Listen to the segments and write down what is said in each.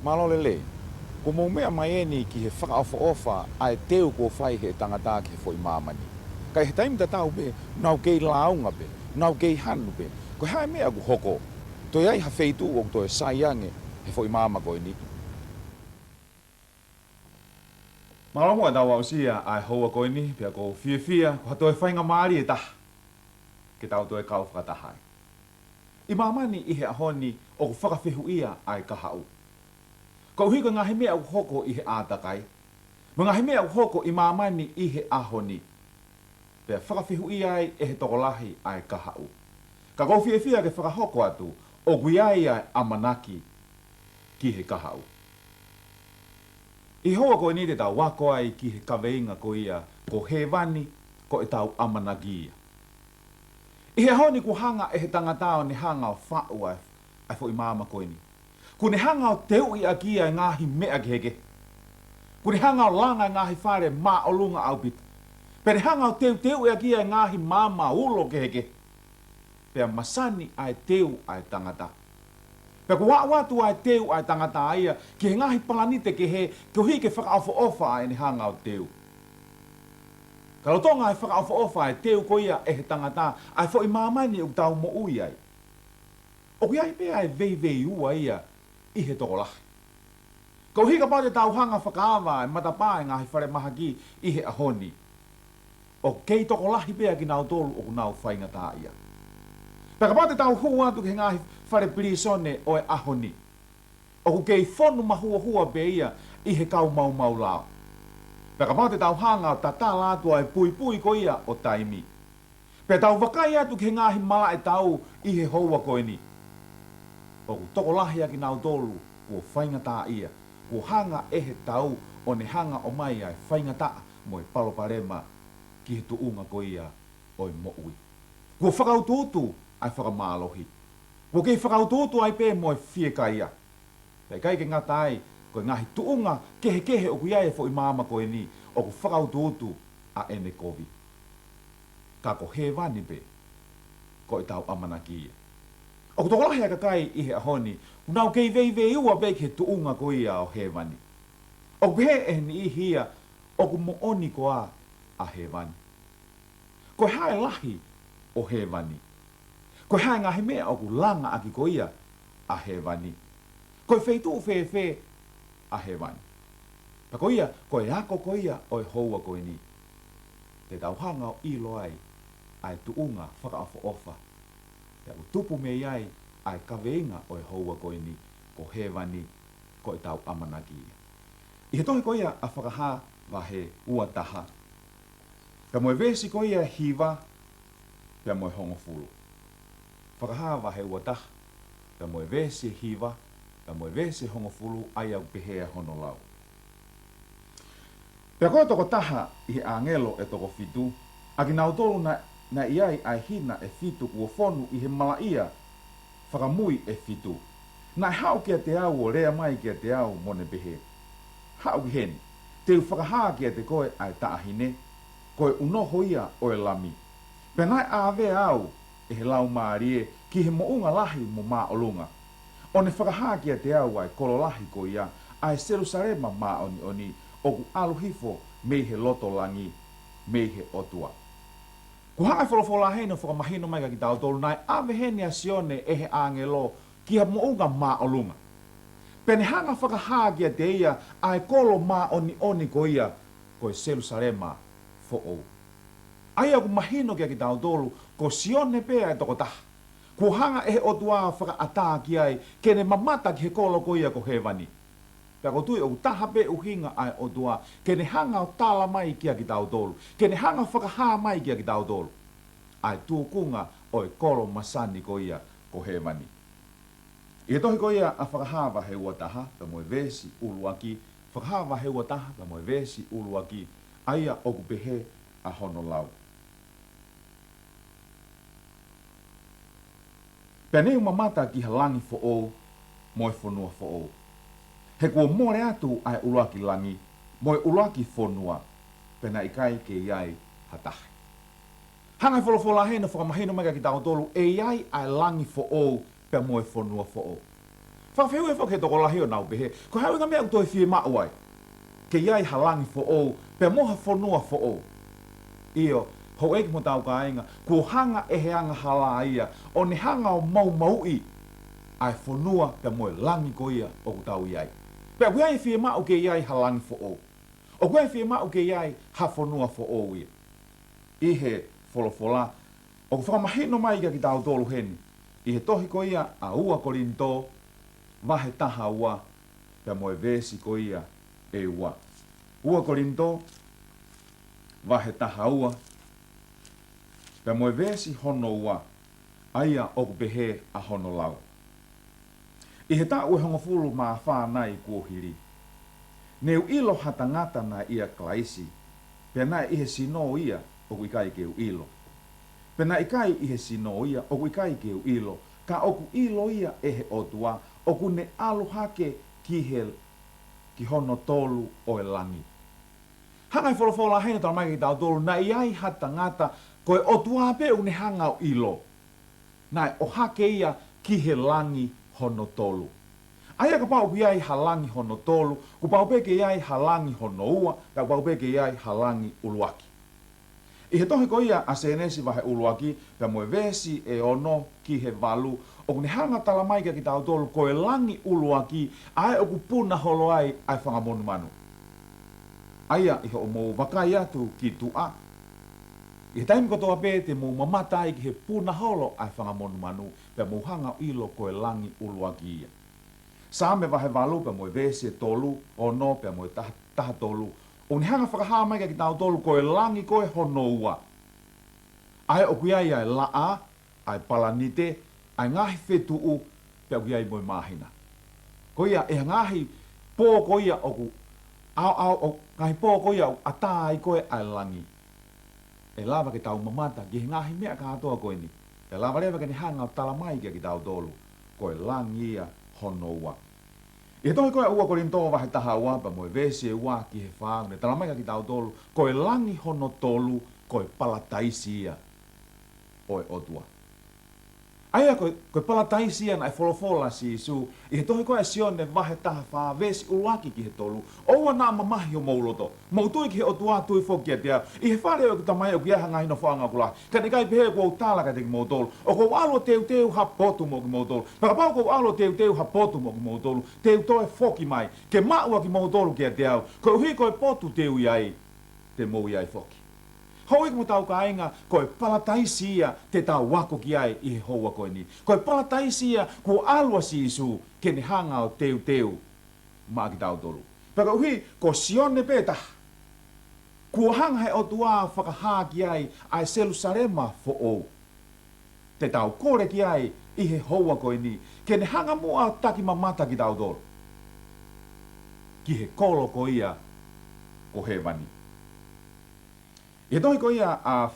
Malole le. Ko mo mea mai ni ki he whakaofa ai teo ko whai he tangata ki he whoi mamani. Kai he taimi tatau be, nau kei launga be, nau kei hanu be. Ko hae mea ku hoko. Toi ai ha feitu o toi saiange he whoi mama koe ni. Malamu a tawa usia ai hoa koe ni, pia ko fia, ko hatoi whainga maari e taha. Ke tau toi kau whakatahai. I mamani i he ahoni o ku whakawhihu ia ai kahau. Ko hiko ngahi mea u hoko i he ātakai. Ma ngahi mea u hoko i mamani i he ahoni. Pea whakawhihu ia ai e he tokolahi ai kahau. Ka kou fia ke whakahoko atu o guiai ai amanaki ki he kahau. I hoa koe ni te tau wako ai ki he kaweinga ko ia ko he wani ko e tau amanaki ia. I he honi ku hanga e he tangatao ni hanga o whau ai fo i mama koe ni. Ku ne hanga o teu i akia e ngahi mea keheke. Ku ne hanga o langa e ngahi whare maa o lunga au pita. Pe ne hanga o teu i akia e ngahi mama ulo keheke. Pea masani ai teu ai tangata. Pea ku watu ai teu ai tangata aia ki he ngahi palanite ke he ke hui ke whakaofo ofa ai ne hanga o teu. Ka rotonga ai whakaofo ofa ai teu ko ia e he tangata ai fo i mamani u tau mo ui ai. O ki ai pe ai vei ua ia i he tokolahi. Kau hika pau te tau hanga whakaawa e matapā e ngahi whare mahaki i he ahoni. O kei tokolahi pea ki nau tolu o ku nau whaingata ia. Peka pau te tau huu atu ki he ngahi whare pirisone o e ahoni. O ku kei whonu mahua pe ia i he kau mau lao. Peka pau te tau hanga o tata lātua e pui ko ia o taimi. Pea tau wakai atu ki he ngahi mala e tau i he houa koe ni. O ku tokolahi aki nau tolu kua whaingata ia. Kua hanga e he tau o ne hanga o mai ai whaingata mo e paloparema ki he tuunga ko ia o e moui. Kua whakaututu ai whakamālohi. Kua kei whakaututu ai pē mo e whieka ia. Pei kai ke ngata ai ko ngahi tuunga kehe o kuia e fo i mama koe ni o ku whakaututu a ene kovi. Ka ko he wani pe ko i tau amanaki ia. O ku tokolahi aka kai i he ahoni, unau kei vei ua pe ke tuunga ko ia o he wani. O ku he e ni i hia, o ku mooni ko a he wani. Ko hae lahi o he wani. Ko hae ngahi mea o ku langa aki ko ia a he wani. Ko feitu fe a he wani. Pa ko ia, ko e ako ko ia o e houa ko ni. Te tauhanga o ilo ai tuunga whakaofo ofa. Te au tupu me iai ai kaweinga o e houa ko ni, ko he wani, ko e tau amanaki ia. I he tohi ko ia a whakaha wa he ua taha. Ka moe vesi ko ia hiva, pia moe hongo fulu. Whakaha wa he ua taha, ka moe vesi hiva, ka moe vesi hongo fulu ai au pehea hono lau. Pia koe toko taha i he angelo e toko fitu, aki nau tolu na iai ai hina e fitu kua fonu i he malaia whakamui e fitu. Nai hau kia te au o rea mai kia te au mone behe. Hau ki heni, te u whakahaa kia te koe ai taahine, koe unoho ia o e lami. Pea nai āwe au e he lau maarie ki he mounga lahi mo maa olunga. O ne whakahaa kia te au ai kololahi ko ia ai Jerusalema maa oni o ku aluhifo mei he loto langi, mei he otua. Ku hanga wholofola hei no whakamahino mai ka ki tau tolu nai ave heni a sione e he angelo ki ha mounga maa olunga. Pene hanga whakahagia te ia ai kolo maa oni ko ia ko e Jerusalema fo ou. Ai aku mahino kia ki tau tolu ko sione pea e toko taha. Ku hanga e he otua whakaata ki ai kene mamata ki he kolo ko ia ko he wani. Pea ko tui o taha pe uhinga ai otua kene hanga o tala mai kia ki tau tolu. Kene hanga whakaha mai kia ki tau tolu. Ai tukunga o e kolo masani ko ia ko he wani. I tohi ko ia a whakahawa he ua taha, ka moe vesi uluaki, whakahawa he ua taha, ka moe vesi uluaki, aia oku pehe a hono lau. Pea nei mamata ki halangi fo ou, moe whonua fo ou. He kua more atu ai uluaki langi, moe uluaki whonua, pena ikai ke iai hatahi. Hangai wholofola hei no whakamahino mega ki tau tolu, e iai ai langi fo ou, pea moe whonua fo ou. Whawhewe whake toko lahi o nau pehe. Ko hau inga mea utoi whie mauai. Ke iai halangi fo o, pe moha whanua fo o. Io, hau eki mo tau ka inga, ko hanga e he anga hala ia, o ne hanga o mau maui, ai whanua pe moe langi ko ia o kutau iai. Pe wiai whie mau ke iai halangi fo o. O wiai whie mau ke iai ha whanua fo o ia. I he wholofola, o whakamahino mai ki tau tolu heni, i he tohi ko ia a ua korinto, wahe taha ua, pe moe vesi ko ia e ua. Ua korinto, wahe taha ua, pe moe vesi hono ua, aia oku pehe a hono lau. I he ta ue hongo fulu maa whānai kuohiri. Neu ilo hatangata na ia klaisi, pe nai ihe sino ia oku ikai keu ilo. Pe nai ikai ihe sino ia oku ikai keu ilo, ka oku ilo ia ehe otua, oku ne alu hake kihel ki hono tolu o e langi. Hangai wholofola hene tala mai ki tau tolu, na iai hatangata koe otua pe une hangau ilo. Nai o hake ia kihe langi hono tolu. Aia ka pau iai halangi hono tolu, ku pau peke iai halangi hono ua, ka pau peke iai halangi uluaki. I he tohi ko ia a senesi wahe uluaki, pe moe vesi e ono ki he walu, o ne hanga tala mai ki tau tolu koe langi uluaki, ai oku puna holo ai whangamonu manu. Aia i he o mou wakai atu ki tua. I he taimi kotoa pe te mou mamata ai ki he puna holo ai whangamonu manu, pe mou hanga ilo koe langi uluaki ia. Same wahe walu pe moe vesi e tolu, o no pe moe taha tolu, o ni hanga whakaha mai ki tau tolu koe langi koe hono ua. Ai oku iai ai laa, ai palanite, ai ngahi whetuu, pe oku iai moe mahina. Ko ia e ngahi pō ko ia oku, ngahi pō ko ia ata ai koe ai langi. E lava ke tau mamata, ki he ngahi mea ka atoa koe ni. E lava lewa ke ni hanga tala mai ki tau tolu, koe langi ia hono ua. I he tohi koe ua korintoa wahe taha ua, pa moe vesi e ua ki he whaang, ne tala mai ki tau tolu, koe langi hono tolu, koe palataisi ia, oe otua. Aia koe palataisi ia na e wholofola si isu, i he tohi koe sione wahe taha whaa vesi uaki ki he tolu, oua nā mamahi o mauloto, mautui ki he otua tui whokia te au, i he whare o kutamai o ki aha ngahi no whaanga kula, ka ne kai pehe kua utala ka te ki mautolu, o kou alo teu ha potu mo ki mautolu, pakapau kou alo teu ha potu mo ki mautolu, teu toe whoki mai, ke maua ki mautolu kia te au, koe uhi koe potu teu iai, te mou iai whoki. Hoi ki mo tau ka inga, koe palataisi ia te tau wako ki ai i he houa koe ni. Koe palataisi ia ko alua si isu ke ne hanga o teu maa ki tau tolu. Paka uhi, ko sione peta. Kua hanga he o tua whakaha ki ai Jerusalema fo o. Te tau kore ki ai i he houa koe ni. Ke ne hanga mua taki mamata ki tau tolu. Ki he kolo ko ia ko he wani. I tohi ko ia a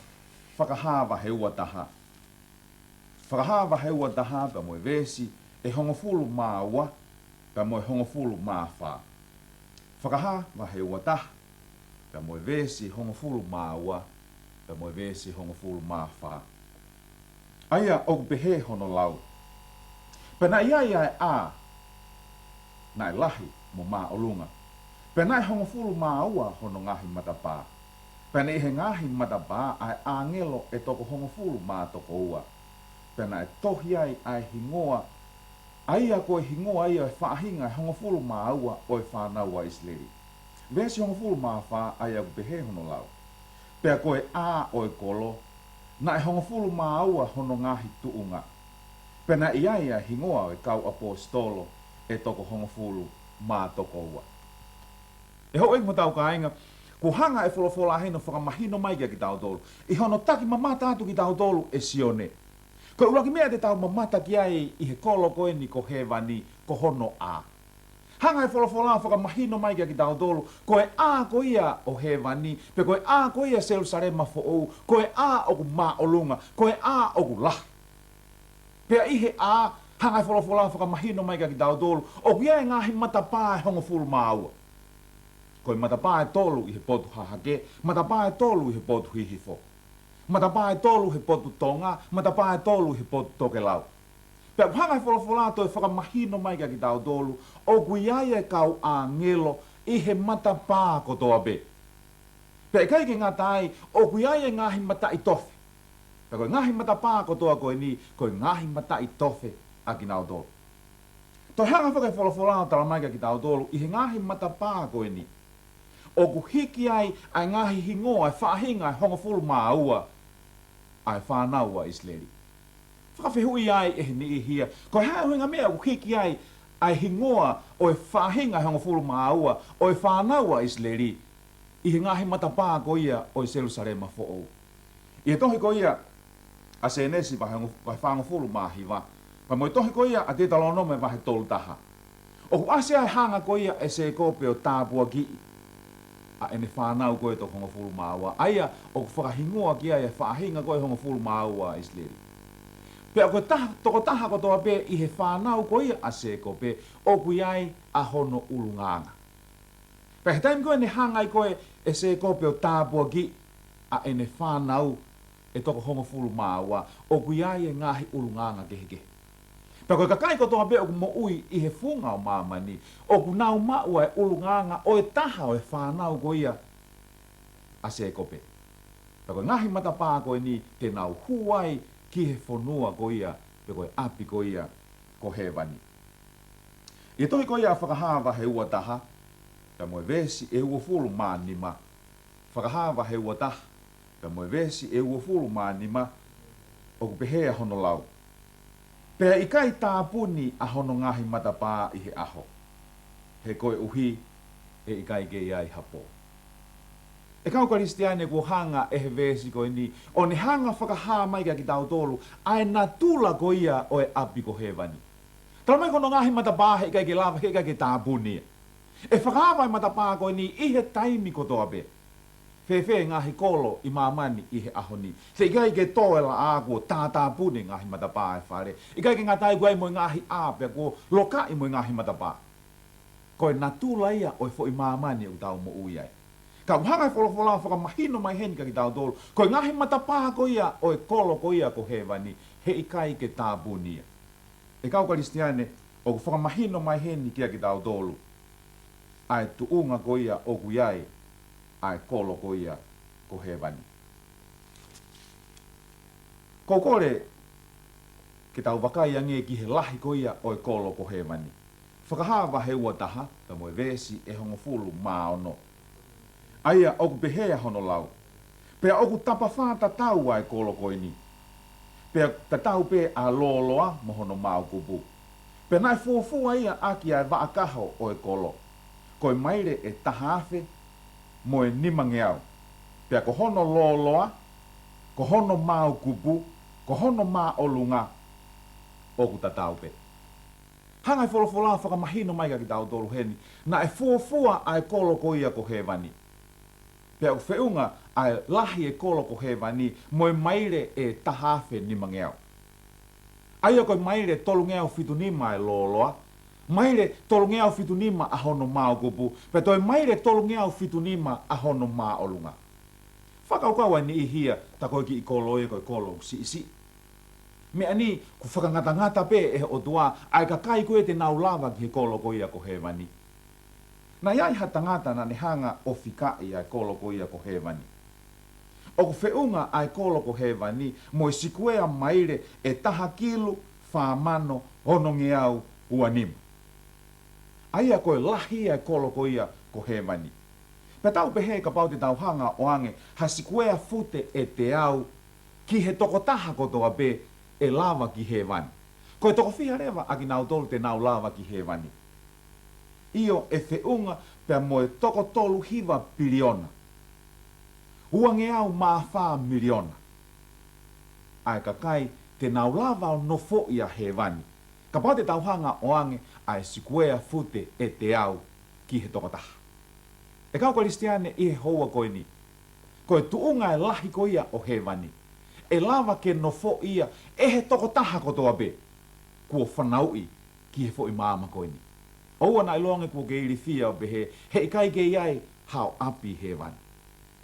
whakahawa he ua taha. Whakahawa he ua taha pa moe vesi e hongofulu maa ua, pa moe hongofulu maa wha. Whakahawa he ua taha, pa moe vesi hongofulu maa ua, pa moe vesi hongofulu maa wha. Aia oku pehe hono lau. Pa na ia a, nai lahi mo maa olunga. Pa nai hongofulu maa ua hono ngahi matapaa. Pena i he ngahi matapā ai angelo e toko hongofulu mā toko ua. Pena e tohi ai hingoa, aia koe hingoa ia e whaahinga e hongofulu mā ua o e whānaua Isliri. Vesi hongofulu mā whā aia ku pehe hono lau. Pea koe ā o e kolo, na e hongofulu mā ua hono ngahi tuunga. Pena i aia hingoa o e kau apostolo e toko hongofulu mā toko ua. E ho eki mo tau ka inga, ko hanga e wholofola hei no whakamahino mai ki tau tolu. I hono taki mamata atu ki tau tolu e sione. Ko uraki mea te tau mamata ki ai i he kolo koe ni ko he wani ko hono a. Hanga e wholofola whakamahino mai ki tau tolu. Ko e a ko ia o he wani. Pe ko e a ko ia Jerusalema fo ou. Ko e a o ku maa olunga. Ko e a o ku lahi. Pea i he a hanga e wholofola whakamahino mai ki tau tolu. O ku ia e ngahi matapā e hongo fulu maa ua. Koe matapā e tolu i he potu hahake, matapā e tolu i he potu hihifo. Matapā e tolu he potu tonga, matapā e tolu he potu tokelau. Pe hanga folofola to whakamahino mai ki tau tolu, o kuiaia kau a ngelo i he mata pā kotoa be. Pe kai ki ngā tai, o kuiaia ngahi mata i tofe. Pe koe ngahi mata pā kotoa koe ni, koe ngahi mata i tofe a ki nau tolu. To hanga whakai folofola tala mai ki tau tolu, i he ngahi mata pā koe ni. O ku hiki ai ngahi hingoa, ai whaahinga, ai honga fulu maa ua, ai whānaua isleri. Whakawhihui ai e ni i hia. Ko hea huinga mea ku hiki ai hingoa o e whaahinga honga fulu maa ua, o e whānaua isleri, i he ngahi matapā ko ia o i Jerusalema fo'ou. I he tohi ko ia a se nesi vai whanga fulu maa hiwa. Vai moi tohi ko ia a te talonome vai tolu taha. O ku ase ai hanga ko ia e se kope o tāpua ki a ene whānau koe to honga fulu maa ua. Aia o ku whakahingoa ki ai e whaahinga koe honga fulu maa ua isleri. Pea koe toko taha kotoa pe i he whānau ko ia a se kope o kui ai a hono ulunganga. Pea he taimi koe ne hangai koe e se kope o tāpua ki a ene whānau e toko honga fulu maa ua o kui ai e ngahi ulunganga keheke. Pea koe kakai kotoa pe o ku mo ui i he funga o mamani o ku nau maua e ulunganga o e taha o e whānau ko ia a se kope. Pea koe ngahi matapā koe ni te nau huai ki he whanua ko ia, pe koe api ko ia, ko he wani. I tohi ko ia whakahawa he ua taha, pe moe vesi e ua fulu maa nima. Whakahawa he ua taha, pe moe vesi e ua fulu maa nima, o ku pehea hono lau. Pea i kai tāpuni a hono ngahi matapā i he aho. He koe uhi e i kai ke iai hapo. E kau karistiane ko hanga e he vesi koe ni, o ne hanga whakaha mai ki tau tolu, ai na tula ko ia o e api ko he wani. Tala mai kono ngahi matapā he kai ke lava he kai ke tāpuni. E whakawai matapā koe ni i he taimi ko toa pe. Whewhe ngahi kolo i mamani i he aho ni. Se i kai ke toela āko tāpuni ngahi matapā e whare. I kai ke ngatai koe mo ngahi āpea ko loka i mo ngahi matapā. Koe na tula ia o e fo i mamani u tau mo ui ai. Ka uhangai wholofola whakamahino mai heni ka ki tau tolu. Koe ngahi matapā ko ia o e kolo ko ia ko he wani. He i kai ke tāpuni ia. E kau karistiane o ku whakamahino mai heni kia ki tau tolu. Ai tuunga ko ia o ku iai. Ai kolo ko ia ko he wani. Ko kore ki tau wakai ange ki he lahi ko ia o e kolo ko he wani. Whakahawa he ua taha, ka moe vesi e hongo fulu maono. Aia oku pehea hono lau. Pea oku tapa whāta tau ai kolo koe ni. Pea ta tau pe a loloa mo hono mau kupu. Pea nai fuafua ia aki ai waakaho o e kolo. Koe maire e tahaafe mo e nimangeau. Pea ko hono loloa, ko hono mau kupu, ko hono maa olunga oku ta tau pe. Hangai wholofola whakamahino mai ka ki tau tolu heni. Na e fuafua ai kolo ko ia ko he wani. Pea u whiunga ai lahi e kolo ko he wani moe maire e tahawhe ni mangeau. Aia koe maire tolu ngeau fitu nima e loloa, maire tolu ngeau fitu nima a hono maa kupu, pe toi maire tolu ngeau fitu nima a hono maa olunga. Whakaukawa ni i hia ta koe ki i kolo e koe kolo si. Mea ni ku whakangata pe e o tua ai ka kai koe te nau lava ki he kolo ko ia ko he wani. Na iai hatangata na ne hanga o whikai ai kolo ko ia ko he wani. O ku whiunga ai kolo ko he wani, mo i sikuea maire e taha kilu, whamano, ono ngeau, ua nima. Aia koe lahi ai kolo ko ia ko he wani. Pe tau pe hei ka pauti tau hanga o ange, ha sikuea fute e te au, ki he toko taha kotoa pe e lava ki he wani. Koe toko whiha rewa aki nau tolu te nau lava ki he wani. Io e whiunga pea moe toko tolu hiwa piliona. Uange au maa wha miliona. Ai ka kai te nau lava o nofo ia he wani. Ka pate tau hanga o ange ai sikuea fute e te au ki he toko taha. E kau karistiane i he hoa koe ni. Koe tuunga e lahi ko ia o he wani. E lava ke nofo ia e he toko taha kotoa be. Kua whanaui ki he fo i maama koe ni. Oua na ilonge kua ke iri fia o behe, he kai ke iai hao api he wani.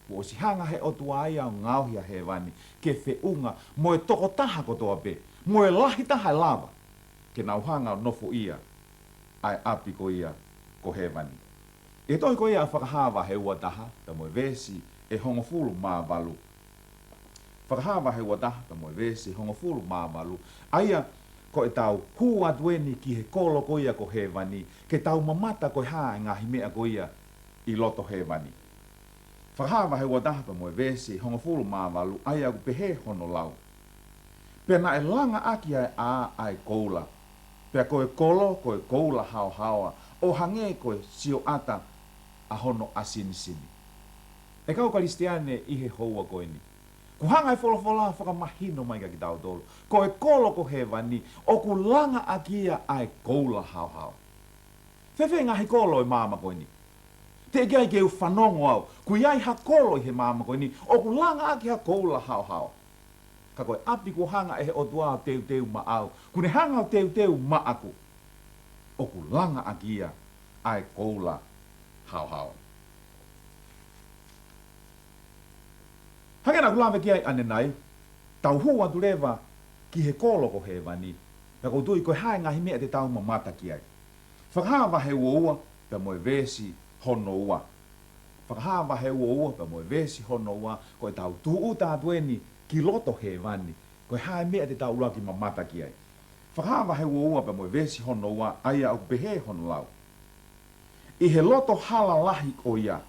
Kua si hanga he otua ai au ngauhia he wani, ke whiunga mo e toko taha kotoa be, mo e lahi taha lava, ke nau hanga o nofo ia ai api ko ia ko hewani. E toi ko ia whakahawa he ua taha, ta moe vesi e hongo fulu maa walu. Whakahawa he ua taha, ta moe vesi e hongo fulu maa walu. Aia ko e tau hua dueni ki he kolo ko ia ko hewani, ke tau mamata ko haa ngā himea ko ia i loto hewani. Whakahawa he ua taha, ta moe vesi e hongo fulu maa walu, aia ku pehe hono lau. Pea na e langa aki ai a ai koula. Pea koe kolo, koe koula hao haoa, o hange koe sio ata a hono asini sini. E kau karistiane i he houa koe ni. Ku hanga e wholofola whakamahino mai ka ki tau tolu. Koe kolo ko hewani, o ku langa akia ai koula hao hao. Whewhe ngahi kolo i māma koe ni. Te ikai ke u whanongo au, ku iai ha kolo i he māma koe ni, o ku langa aki ha koula hao hao. Ka koe api ku hanga e he o tua teu teu ma au, ku ne hanga o teu teu ma aku. O ku langa akia ai koula hao hao. Hake na kulawe ki ai ane nai, tau hua tu rewa ki he kolo ko he wani, na kou tui koe hae ngahi mea te tau mamata ki ai. Whakahawa he ua, pe moe vesi hono ua. Whakahawa he ua, pe moe vesi hono ua, koe tau tuu tātueni ki loto he wani, koe hae mea te tau ua ki mamata ki ai. Whakahawa he ua, pe moe vesi hono ua, aia au pehe hono lau. I he loto hala lahi o ia,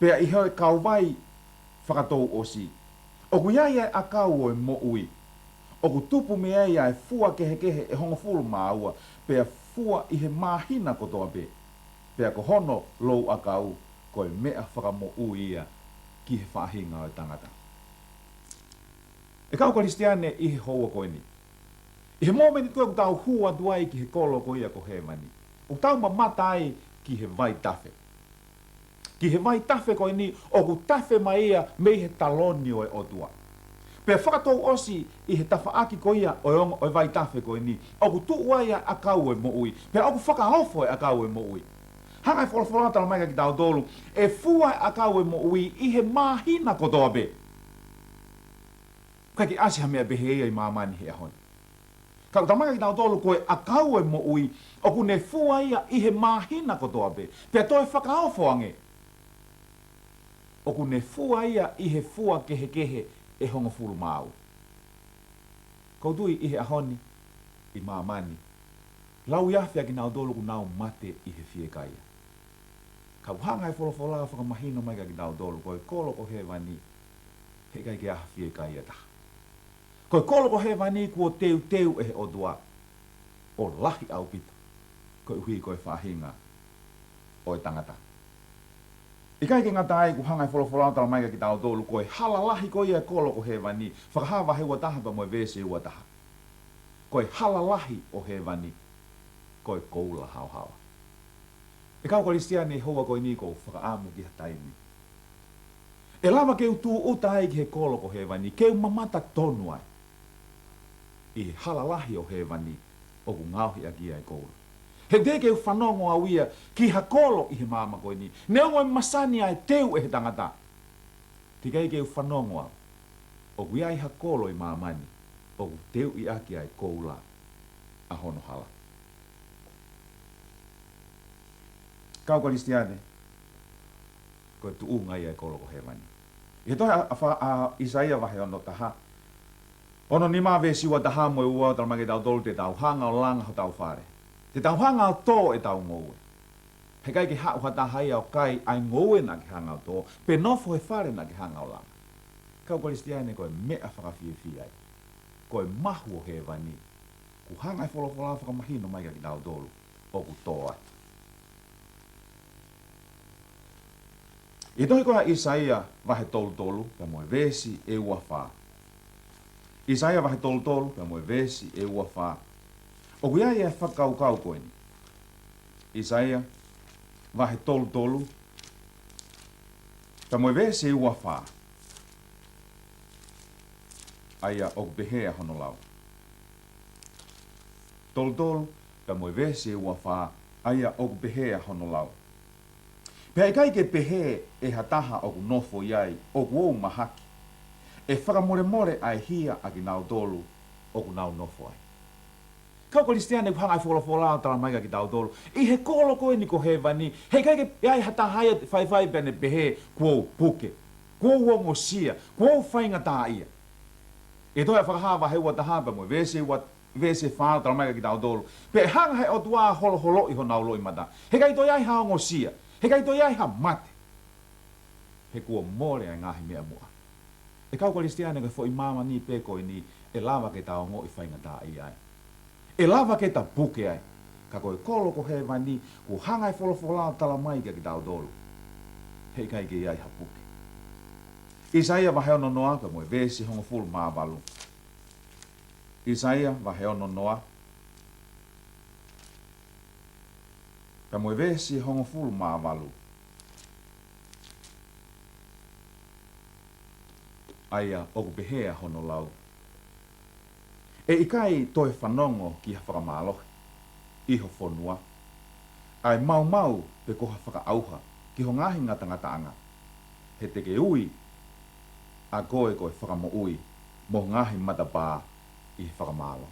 pea i hoi kauwai whakatou osi. O ku iai ai a kau o e mo ui. O ku tupu me ai fua kehe kehe e hongo fulu maua, pea fua i he mahina kotoa pe. Pea ko hono lou a kau, ko e mea whakamo ui ia ki he whahinga o tangata. E kau karistiane i he houa koe ni. I he momenti tue ku tau hua duai ki he kolo ko ia ko he mani. O tau mamata ai ki he vai tafe. Ki he vai tafe koe ni, o ku tafe mai ia mei he taloni o e otua. Pea whakatou osi i he tafaaki koe ia o e vai tafe koe ni, o ku tuu aia a kau e mo ui. Pea o ku whakahofo e a kau e mo ui. Hanga e wholawhola tala mai ka ki tau tolu, e fua a kau e mo ui i he mahina kotoa be. Kai ki asi ha mea behe ia i mamani he ahoni. Kau tamaka ki tau tolu koe a kau e mo ui, o ku ne fua ia i he mahina kotoa be. Pea toi whakahofo ange. O ku ne fua ia i he fua kehe kehe e hongo fulu mau. Kau tui i he ahoni, i mamani. Lau iawhia ki nau dolu ku nau mate i he fie kaia. Kau hanga e wholawhola whakamahino mai ka ki nau dolu, koe kolo ko he wani, he kai ke aha fie kaia taha. Koe kolo ko he wani kua teu teu e he odua, o lahi au pita, koe hui koe whahinga o e tangata. I kai ke ngata ai ku hanga e wholawhola tala mai ka ki tau dolu, koe halalahi koe ia kolo ko he wani, whakahawa he ua taha pa moe vese ua taha. Koe halalahi o he wani, koe koula hao hawa. E kau karistiane hoa koe ni kou whakaamu ki hataimi. E lama keu tū uta ai ki he kolo ko he wani, keu mamata tonu ai. I halalahi o he wani, o ku ngauhi a kia e koula. He te keu whanongo au ia ki ha kolo i he mama koe ni. Ne ongo e masani ai teu e he tangata. Ti kei keu whanongo au. O ku iai ha kolo i mamani, o ku teu i aki ai koula a hono hala. Kau karistiane, koe tu ngai ai kolo ko he wani. I he tohe a Isaia wahe ono taha. Ono ni maa vesiwa taha moe ua tala magi tau tolu te tau hanga o langa ho tau whare. Te tau hanga o tō e tau ngoue. He kai ki hau hata hai au kai ai ngoue na ki hanga o tō, pe nofo he whare na ki hanga o langa. Kau karistiane koe mea whakawhiawhi ai. Koe mahu o he wani. Ku hanga e wholawhola whakamahino mai ka ki tau tolu, o ku tō ai. I tohi koha Isaia wahe tolu tolu, pe moe vesi e ua wha. Isaia wahe tolu tolu, pe moe vesi e ua wha. O ku iai e whakau kau koe ni. Isaia wahe tolu tolu, pe moe vesi e ua wha. Aia o ku pehea hono lau. Tolu tolu, pe moe vesi e ua wha. Aia o ku pehea hono lau. Pea kai ke pehe e hataha o ku nofo iai, o ku ou mahaki. E whakamore more ai hia a ki nau tolu o ku nau nofo ai. Kau Kristiane ku hanga ai fola tala mai ki tau tolu. I he kolo ko ni ko hevani. He kai ke ai hata haya fai bene behe ko puke. Ko wo sia, ko fainga ta ia. E toi whakahāwa he wata hāpa mo, vese whāna tala mai ki tau tolu. Pe hanga he o tua holo i ho naulo i mata. He kai toi ai hao sia, he kai toi ai ha mate. He kua mōre ai ngahi mea mua. E kau Kristiane ko fo i mama ni peko ni e lava ke tau ngo i whainga ta ia ai. E lava ke ta puke ai. Ka koe kolo ko he vani, ku hanga i fola tala mai ki tau tolu. He kai ke ai ha puke. Isaia va heo no noa ka mo vesi hongo fulu maavalu. Isaia va heo no noa. Ka mo vesi hongo fulu maavalu. Aia o behea hono lau. E ikai toi whanongo ki ha whakamalohi. Iho whonua. Ai mau pe koha whakaauha ki ho ngahi ngata He teke ui a koe whakamo ui mo ngahi matapā i whakamalo.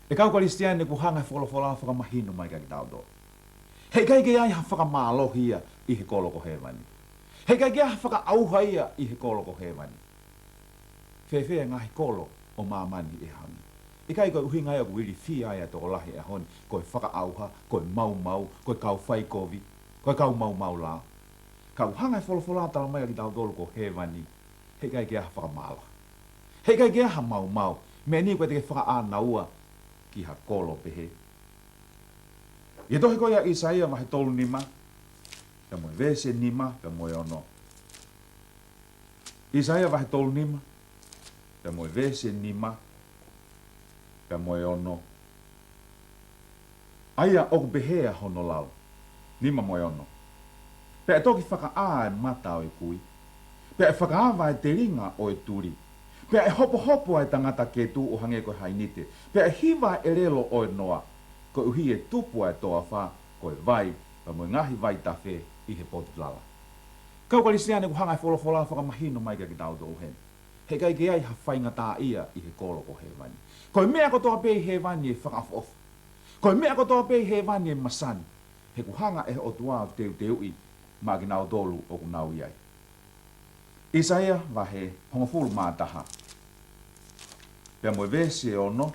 E kau Kristiane ku hanga wholofola whakamahino mai ki tau do. Hei kai ke ai ha whakamalo hia i he kolo ko hewani. Hei kai ke ai ha whakaauha ia i he kolo ko hewani. Whewhea ngahi kolo o mamani e hangi. I kai koe uhinga ia ku wiri whia ia toko lahi e honi, koe whakaauha, koe mau, koe kau whaikovi, koe kau mau la. Kau hanga wholofola tala mai ki tau dolo ko hewani. Hei kai kia whakamala. Hei kai kia ha mau. Me ni koe teke whakaanaua ki ha kolo pehe. Ia tohi koe ia Isaia mahe tolu nima. Pea moe vese nima, pea moe ono. Isaia mahe tolu nima. Pea moe vese nima. Pea moe ono. Aia oku behea hono lau. Nima moe ono. Pea toki whaka mata o i kui. Pea e whakaawa e te ringa o e turi. Pea e hopo ai tangata ke tu o hange koe hainite. Pea e hiwa e relo o e noa. Koe uhi e tupu ai toa wha, koe vai, pa moe ngahi vai tawhe i he potu lala. Kau Kristiane ku hanga e wholofola whakamahino mai ki tau tō hen. He kai ke ai ha whainga tā ia i he kolo ko he vani. Koe mea ko toa pei he vani e whakafofu. Koe mea ko toa pei he vani e masani. He ku hanga e o tua teu i, ma ki nau tolu o ku nau iai. Isaia va he hongofulu mātaha. Pea moe vese ono.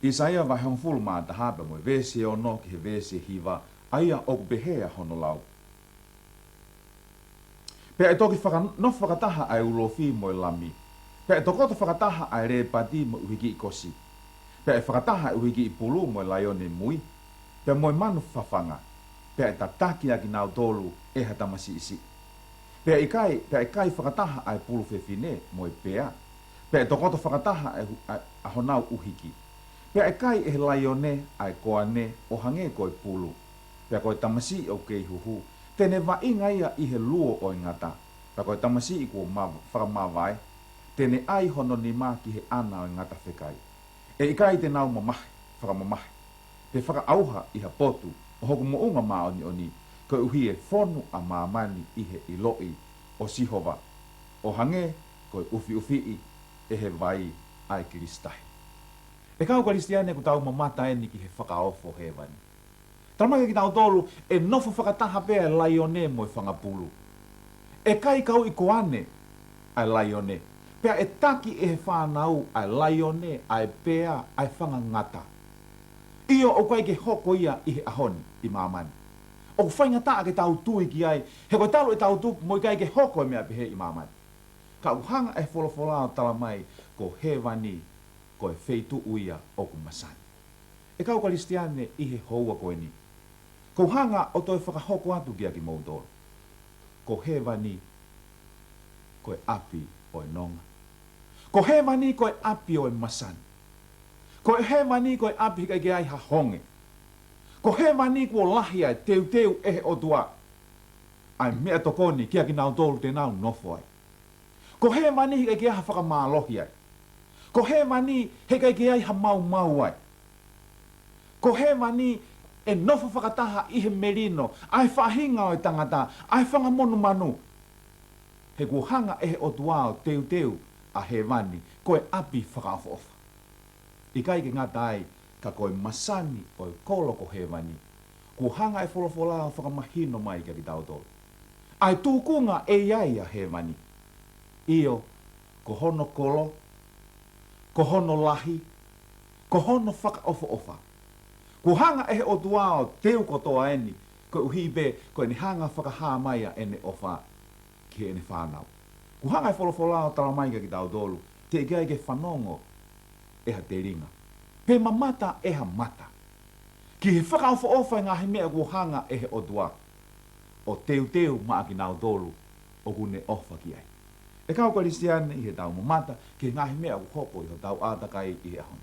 Isaia va he hongofulu mātaha. Pea moe vese ono ki he vese hiva. Aia oku behea hono lau. Pea e toki whakataha ai ulofi moe lami. Pea e tokoto whakataha ai repati mo uhiki i kosi. Pea e whakataha ai uhiki i pulu moe laione mui. Pea moe manu whawhanga. Pea e tataki aki nau tolu e hatamasi isi. Pea e kai whakataha ai pulu whewhine mo e pea. Pea e tokoto whakataha ai honau uhiki. Pea e kai e laione ai koane o hange koe pulu. Pea koe tamasi o kei huhu. Tene wa inga ia i he luo o ingata. Pea koe tamasi i kua whakamawai. Tene ai hono ni mā ki he ana o ingata whekai. E i kai te nau mamahi, whakamamahi. Pe whakaauha i ha potu. O hoku mo unga maa oni, koe uhi e whonu a maamani i he iloi o sihova. O hange, koe ufi i e he vai ai Kristahi. E kau Kristiane ku tau mamata eni ki he whakaofo he vani. Taramaka ki tau tolu, e nofo whakataha pea laione mo e whangapulu. E kai kau i koane ai laione. Pea e taki e he whanau ai laione, ai pea, ai whangangata. Iyo o kai ke hoko ia i he ahoni i mamani. O whainga taa ke tau tui ki ai, he koe talo e tau tupu mo i kai ke hoko e mea pihe i mamani. Ka uhanga e wholofola o tala mai ko he vani, ko e wheitu uia o ku masani. E kau Kristiane i he houa koe ni. Ko hanga o toi whakahoko atu ki aki mautoro. Ko he vani, ko e api o e nonga. Ko he vani, ko e api o e masani. Ko he mani ko api kai ai ha honge. Ko he mani ko lahi ai teu e o tua. Ai mea tokoni kia ki nau tolu te nau nofo ai. Ko he mani kai ha whakamalohi ai. Ko he mani he kai ai ha mau ai. Ko he mani e nofo whakataha i he merino. Ai whahinga o tangata. Ai whangamonu manu. He ko hanga e o tua o teu a he wani koe api whakaofa. I kai ke ngā tai ka koe masani o kolo ko he wani. Ku hanga e wholofola whakamahino mai ka ki tau tolu. Ai tūkunga e iai a he wani. Io, ko hono kolo, ko hono lahi, ko hono whakaofa. Ku hanga e o tuao teu kotoa eni, ko uhibe ko ni hanga whakaha mai a ene ofa ki ene whanau. Ku hanga e wholofola o tala mai ka ki tau tolu, te ikai ke whanongo e ha te ringa. Pe mamata e ha mata. Ki he whakaofa ngā he mea ku hanga e he o tua. O teu maa ki nau tolu, o kune ofa ki ai. E kau Kristiane i he tau mamata, ki ngā he mea ku hopo i ho tau ātakai i he ahon.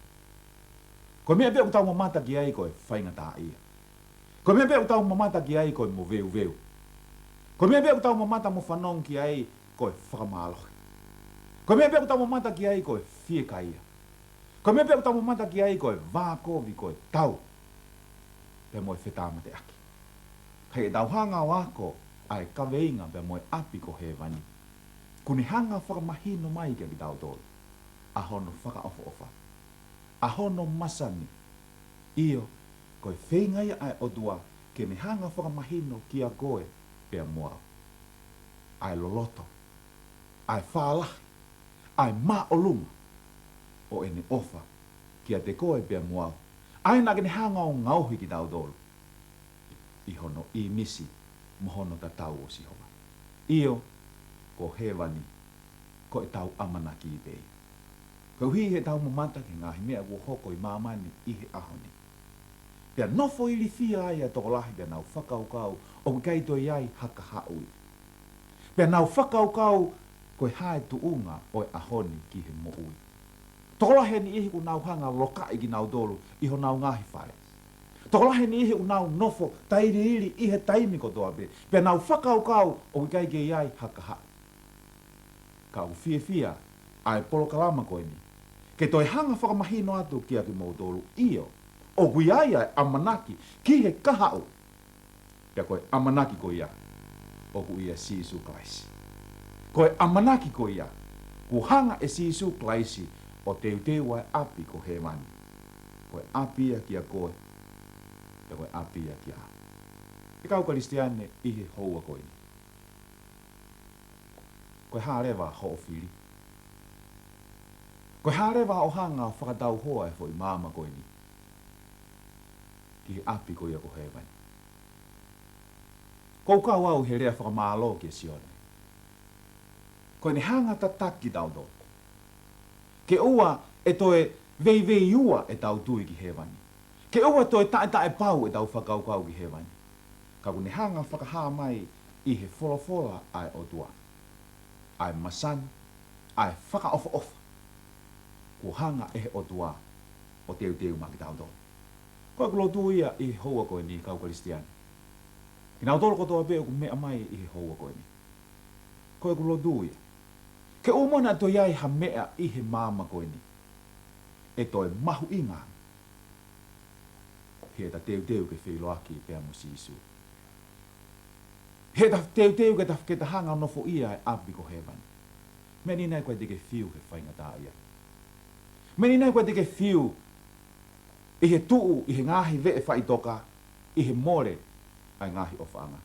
Ko mea pia ku tau mamata ki ai koe whainga tā ia. Ko mea pia ku tau mamata ki ai koe mo veu. Ko mea pia ku tau mamata mo whanong ki ai koe whakamālohi. Ko mea pia ku tau mamata ki ai koe whiekaia. Ko mea pia ku tau mamata ki ai koe vākovi koe tau. Pea moe whetamate aki. Hei e tau hanga wako ai kaweinga pea moe api ko he wani. Kuni hanga whakamahino mai ki tau tolu. Ahono whakaofa. Ahono masani. Io, koe whengai ai odua ke ne hanga whakamahino ki a koe pea moa. Ai loloto. Ai whaalahi. Ai maolunga. O ene ofa ki a te koe pea moa. Ai nake ne hanga o ngauhi ki tau tolu. I hono i misi mohono ta tau o si hoa. Io, ko he wani, ko e tau amana ki i pei. Ko hui he tau mamata ki ngahi mea kua hoko i mamani i he ahoni. Pea nofo ili fia ai a tokolahi pea nau whakaukau o kai toi ai haka haui. Pea nau whakaukau ko e hae tuunga o e ahoni ki he moui. Tokolahi ni ihi ku nau hanga loka i ki nau dolu i ho nau ngahi whare. Tokolahi ni ihi ku nau nofo tairi iri i he taimi kotoa pe. Pea nau whakaukau o kai ke iai haka haui. Ka u fia ai polo kalama koe ni. Ke toi hanga whakamahino atu ki a ki mautolu io. O kui ai ai amanaki ki he kahau. Pea koe amanaki ko ia. O ku ia Sisu Klaisi. Koe amanaki ko ia. Ku hanga e Sisu Klaisi o teu ai api ko he mani. Koe api a ki a koe. Pea koe api a ki a. E kau Kristiane i he houa koe ni. Koe hārewa ho o whiri. Koe hārewa o hanga whakatau hoa e fwoi māma koe ni. Ki he api koe a ko he wani. Kou kau au he rea whakamālo ki e sione. Koe ni hanga tataki tau do. Ke ua e toe vei ua e tau tui ki he wani. Ke ua toe tae pau e tau whakaukau ki he wani. Ka kune hanga whakaha mai i he wholofola ai o tua. Ai masani, ai whakaofa. Ko hanga e o tua o teu maki tau tolu. Koe kulo tu ia i hoa koe ni kau Kristiane. Ki nau tolu kotoa peo ku mea mai i hoa koe ni. Koe kulo tu ia. Ke umona to iai ha mea i he māma koe ni. E toi mahu inga. He ta teu ke whiloaki pea mo Sisu. He ta teu ke ta hanga nofo ia e api ko hewani. Meni nai koe te ke whiu he whainga tā ia. Meni nai koe te ke whiu i he tuu, i he ngahi vee whaitoka, i he more ai ngahi o whaanga.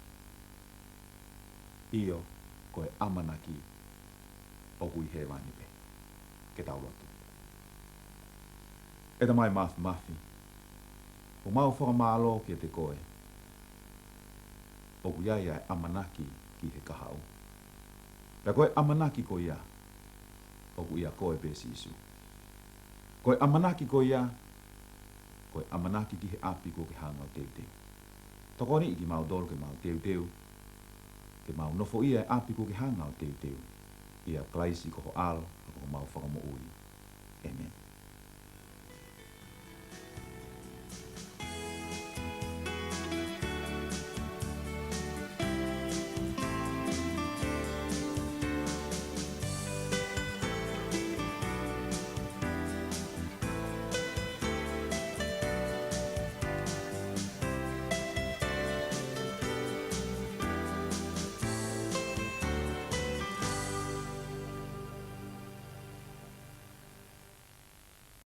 Io koe amanaki o kui hewani pe. Ke tau lotu. E ta mai mafi. O mau whakamālo ki te koe. O kui ai amanaki ki he kahau. Pea koe amanaki ko ia. O kui ia koe pe Sisu. Koe amanaki ko ia. Koe amanaki ki he api ko ke hanga o teu. Toko ni ki mau dolo ke mau teu. Ke mau nofo ia e api ko ke hanga o teu. Ia Klaisi ko ho alo. Ko mau whakamoui. Amen.